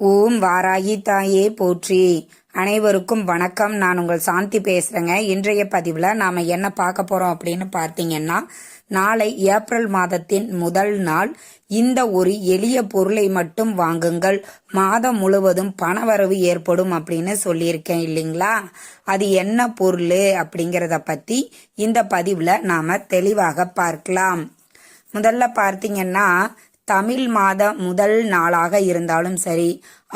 ஓம் வாராகி தாயே போற்றி. அனைவருக்கும் வணக்கம். நான் உங்கள் சாந்தி பேசுறேங்க. இன்றைய பதிவில் நாம என்ன பார்க்க போறோம் அப்படின்னு பார்த்தீங்கன்னா, நாளை ஏப்ரல் மாதத்தின் முதல் நாள். இந்த ஒரு எளிய பொருளை மட்டும் வாங்குங்கள், மாதம் முழுவதும் பணவரவு ஏற்படும் அப்படின்னு சொல்லியிருக்கேன் இல்லைங்களா? அது என்ன பொருள் அப்படிங்கிறத பத்தி இந்த பதிவில் நாம தெளிவாக பார்க்கலாம். முதல்ல பார்த்தீங்கன்னா, தமிழ் மாத முதல் நாளாக இருந்தாலும் சரி,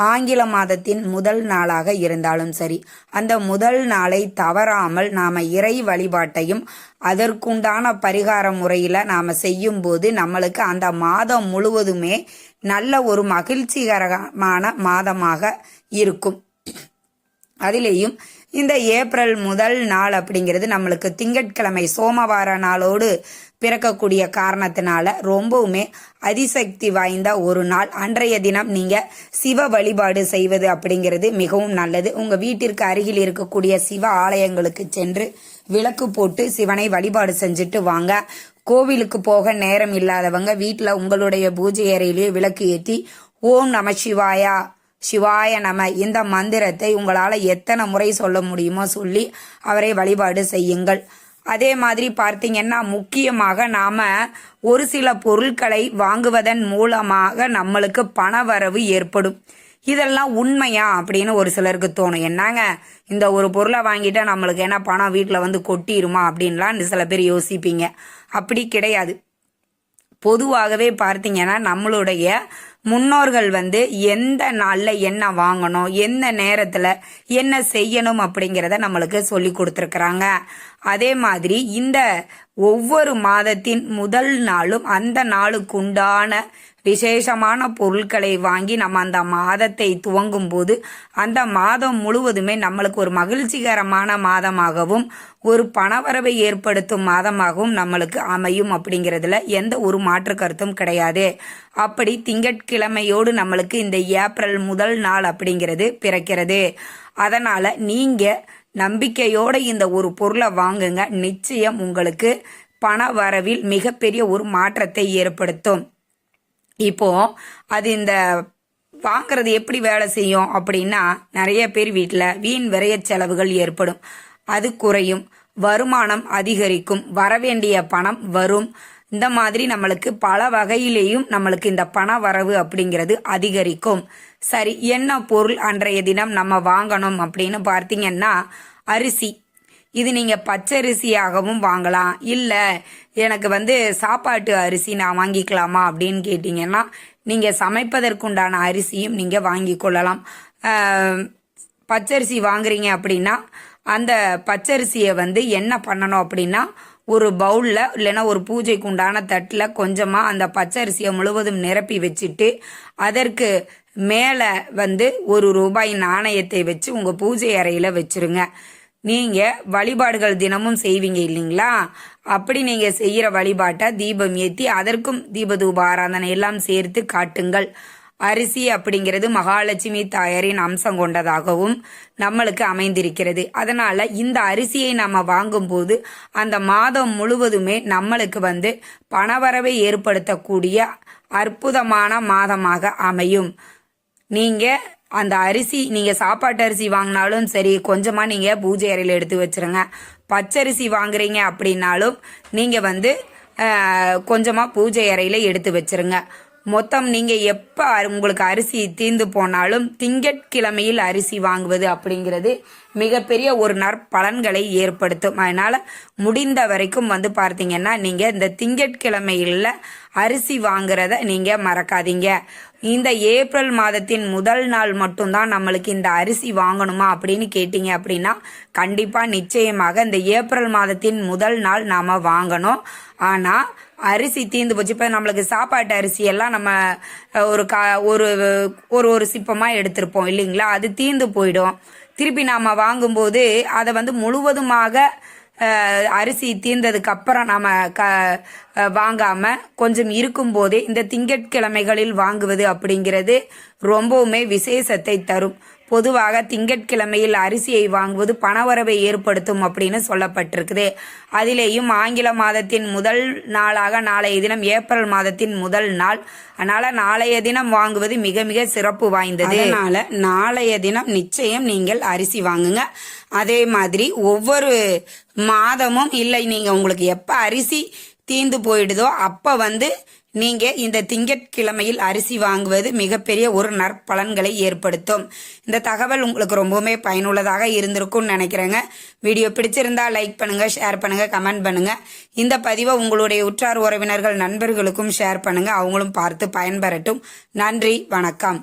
ஆங்கில மாதத்தின் முதல் நாளாக இருந்தாலும் சரி, அந்த முதல் நாளை தவறாமல் நாம இறை வழிபாட்டையும் அதற்குண்டான பரிகார முறையில நாம செய்யும் போது நம்மளுக்கு அந்த மாதம் முழுவதுமே நல்ல ஒரு மகிழ்ச்சிகரமான மாதமாக இருக்கும். அதிலேயும் இந்த ஏப்ரல் முதல் நாள் அப்படிங்கிறது நம்மளுக்கு திங்கட்கிழமை சோமவார நாளோடு பிறக்கக்கூடிய காரணத்தினால ரொம்பவுமே அதிசக்தி வாய்ந்த ஒரு நாள். அன்றைய தினம் நீங்க சிவ வழிபாடு செய்வது அப்படிங்கிறது மிகவும் நல்லது. உங்க வீட்டிற்கு அருகில் இருக்கக்கூடிய சிவ ஆலயங்களுக்கு சென்று விளக்கு போட்டு சிவனை வழிபாடு செஞ்சுட்டு வாங்க. கோவிலுக்கு போக நேரம் இல்லாதவங்க வீட்டில் உங்களுடைய பூஜை அறையிலேயே விளக்கு ஏற்றி ஓம் நம சிவாயா சிவாய நம இந்த மந்திரத்தை உங்களால் எத்தனை முறை சொல்ல முடியுமோ சொல்லி அவரை வழிபாடு செய்யுங்கள். அதே மாதிரி பார்த்தீங்கன்னா, முக்கியமாக நாம ஒரு சில பொருட்களை வாங்குவதன் மூலமாக நம்மளுக்கு பண வரவு ஏற்படும். இதெல்லாம் உண்மையா அப்படின்னு ஒரு சிலருக்கு தோணும். என்னங்க இந்த ஒரு பொருளை வாங்கிட்டா நம்மளுக்கு என்ன பணம் வீட்டில் வந்து கொட்டிருமா அப்படின்லாம் சில பேர் யோசிப்பீங்க. அப்படி கிடையாது. பொதுவாகவே பார்த்தீங்கன்னா, நம்மளுடைய முன்னோர்கள் எந்த நாளில் என்ன வாங்கணும், எந்த நேரத்தில் என்ன செய்யணும் அப்படிங்கிறத நம்மளுக்கு சொல்லி கொடுத்துருக்குறாங்க. அதே மாதிரி இந்த ஒவ்வொரு மாதத்தின் முதல் நாளும் அந்த நாளுக்கு உண்டான விசேஷமான பொருட்களை வாங்கி நம்ம அந்த மாதத்தை துவங்கும் போது அந்த மாதம் முழுவதுமே நம்மளுக்கு ஒரு மகிழ்ச்சிகரமான மாதமாகவும் ஒரு பணவரவை ஏற்படுத்தும் மாதமாகவும் நம்மளுக்கு அமையும் அப்படிங்கிறதுல எந்த ஒரு மாற்று கருத்தும் கிடையாது. அப்படி திங்கட்கிழமையோடு நம்மளுக்கு இந்த ஏப்ரல் முதல் நாள் அப்படிங்கிறது பிறக்கிறது. அதனால நீங்க நம்பிக்கையோட இந்த ஒரு பொருளை வாங்குங்க. நிச்சயம் உங்களுக்கு பண வரவில் மிகப்பெரிய ஒரு மாற்றத்தை ஏற்படுத்தும். இப்போ அது இந்த வாங்குறது எப்படி வேலை செய்யும் அப்படின்னா, நிறைய பேர் வீட்டில் வீண் விரைய செலவுகள் ஏற்படும். அது குறையும், வருமானம் அதிகரிக்கும், வரவேண்டிய பணம் வரும். இந்த மாதிரி நம்மளுக்கு பல வகையிலேயும் நம்மளுக்கு இந்த பண வரவு அப்படிங்கிறது அதிகரிக்கும். சரி, என்ன பொருள் அன்றைய தினம் நம்ம வாங்கணும் அப்படின்னு பார்த்தீங்கன்னா, அரிசி. இது நீங்க பச்சரிசியாகவும் வாங்கலாம், இல்ல எனக்கு சாப்பாட்டு அரிசி நான் வாங்கிக்கலாமா அப்படின்னு கேட்டீங்கன்னா, நீங்க சமைப்பதற்குண்டான அரிசியும் நீங்க வாங்கி கொள்ளலாம். பச்சரிசி வாங்குறீங்க அப்படின்னா அந்த பச்சரிசியை என்ன பண்ணணும் அப்படின்னா, ஒரு பவுல்ல இல்லைன்னா ஒரு பூஜைக்கு உண்டான தட்டில் கொஞ்சமா அந்த பச்சரிசியை முழுவதும் நிரப்பி வச்சுட்டு அதற்கு மேல ₹1 நாணயத்தை வச்சு உங்க பூஜை அறையில வச்சிருங்க. நீங்க வழிபாடுகள் தினமும் செய்வீங்க இல்லைங்களா? அப்படி நீங்க செய்யற வழிபாட்டை தீபம் ஏற்றி அதற்கும் தீபதூப ஆராதனை எல்லாம் சேர்த்து காட்டுங்கள். அரிசி அப்படிங்கிறது மகாலட்சுமி தாயாரின் அம்சம் கொண்டதாகவும் நம்மளுக்கு அமைந்திருக்கிறது. அதனால இந்த அரிசியை நம்ம வாங்கும்போது அந்த மாதம் முழுவதுமே நம்மளுக்கு பணவரவை ஏற்படுத்தக்கூடிய அற்புதமான மாதமாக அமையும். நீங்க அந்த அரிசி நீங்க சாப்பாட்டு அரிசி வாங்கினாலும் சரி, கொஞ்சமா நீங்க பூஜை அறையில எடுத்து வச்சிருங்க. பச்சரிசி வாங்குறீங்க அப்படின்னாலும் நீங்க கொஞ்சமா பூஜை அறையில எடுத்து வச்சிருங்க. மொத்தம் நீங்க எப்ப உங்களுக்கு அரிசி தீர்ந்து போனாலும் திங்கட்கிழமையில் அரிசி வாங்குவது அப்படிங்கிறது மிகப்பெரிய ஒரு நற்பலன்களை ஏற்படுத்தும். அதனால முடிந்த வரைக்கும் பார்த்தீங்கன்னா, நீங்க இந்த திங்கட்கிழமையில அரிசி வாங்குறத நீங்க மறக்காதீங்க. இந்த ஏப்ரல் மாதத்தின் முதல் நாள் மட்டும்தான் நம்மளுக்கு இந்த அரிசி வாங்கணுமா அப்படின்னு கேட்டீங்க அப்படின்னா, கண்டிப்பா நிச்சயமாக இந்த ஏப்ரல் மாதத்தின் முதல் நாள் நாம வாங்கணும். ஆனா அரிசி தீர்ந்து போச்சு. இப்போ நம்மளுக்கு சாப்பாட்டு அரிசி எல்லாம் நம்ம ஒரு சிப்பமாக எடுத்திருப்போம் இல்லைங்களா? அது தீர்ந்து போயிடும். திருப்பி நாம் வாங்கும்போது அதை முழுவதுமாக அரிசி தீர்ந்ததுக்கு அப்புறம் நம்ம வாங்காம கொஞ்சம் இருக்கும்போதே இந்த திங்கட்கிழமைகளில் வாங்குவது அப்படிங்கிறது ரொம்பவுமே விசேஷத்தை தரும். பொதுவாக திங்கட்கிழமையில் அரிசியை வாங்குவது பணவரவை ஏற்படுத்தும் அப்படின்னு சொல்லப்பட்டிருக்குது. அதிலேயும் ஆங்கில மாதத்தின் முதல் நாளாக நாளைய தினம் ஏப்ரல் மாதத்தின் முதல் நாள். அதனால நாளைய தினம் வாங்குவது மிக மிக சிறப்பு வாய்ந்தது. அதனால நாளைய தினம் நிச்சயம் நீங்கள் அரிசி வாங்குங்க. அதே மாதிரி ஒவ்வொரு மாதமும் இல்லை, நீங்க உங்களுக்கு எப்ப அரிசி தீந்து போயிடுதோ அப்ப நீங்க இந்த திங்கட்கிழமையில் அரிசி வாங்குவது மிகப்பெரிய ஒரு நற்பலன்களை ஏற்படுத்தும். இந்த தகவல் உங்களுக்கு ரொம்பவுமே பயனுள்ளதாக இருந்திருக்கும்னு நினைக்கிறேங்க. வீடியோ பிடிச்சிருந்தா லைக் பண்ணுங்க, ஷேர் பண்ணுங்க, கமெண்ட் பண்ணுங்க. இந்த பதிவை உங்களுடைய உற்றார் உறவினர்கள் நண்பர்களுக்கும் ஷேர் பண்ணுங்க, அவங்களும் பார்த்து பயன்பெறட்டும். நன்றி, வணக்கம்.